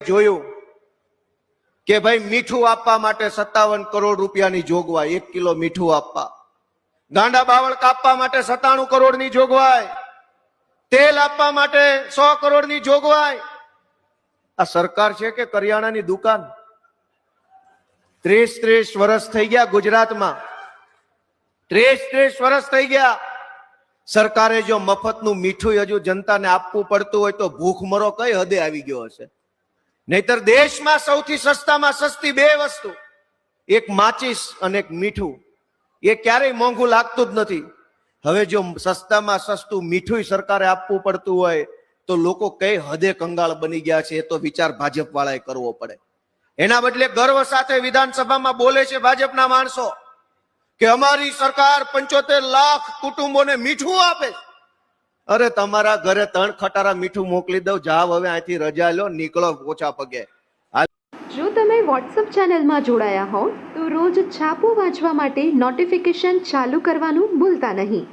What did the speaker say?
જોયું કે ભાઈ મીઠું આપવા માટે 57 કરોડ રૂપિયાની જોગવાઈ, 1 કિલો મીઠું આપવા, ગાંડા બાવળ કાપવા માટે 97 કરોડની જોગવાઈ, તેલ આપવા માટે 100 કરોડની જોગવાઈ. આ સરકાર છે કે કરિયાણાની દુકાન? 30 વર્ષ થઈ ગયા ગુજરાતમાં, 30 વર્ષ થઈ ગયા. સરકારે જો મફતનું મીઠું હજુ જનતાને આપવું પડતું હોય તો ભૂખમરો કઈ હદે આવી ગયો હશે. નહીતર દેશમાં સૌથી સસ્તામાં સસ્તી બે વસ્તુ, એક માચીસ અને એક મીઠું, એ ક્યારેય મોંઘું લાગતું જ નથી. હવે જો સસ્તામાં સસ્તું મીઠું સરકારે આપવું પડતું હોય તો લોકો કઈ હદે કંગાળ બની ગયા છે, એ તો વિચાર ભાજપ વાળાએ કરવો પડે. એના બદલે ગર્વ સાથે વિધાનસભામાં બોલે છે ભાજપના માણસો કે અમારી સરકાર 75 લાખ કુટુંબોને મીઠું આપે. અરે તમારા ઘરે 3 ખટારા મીઠું મોકલી દઉં, જાવ હવે અહીંથી રજા લો, નીકળો ઓછા પગે. જો તમે વોટ્સએપ ચેનલમાં જોડાયા હો તો રોજ છાપું વાંચવા માટે નોટિફિકેશન ચાલુ કરવાનું ભૂલતા નહીં.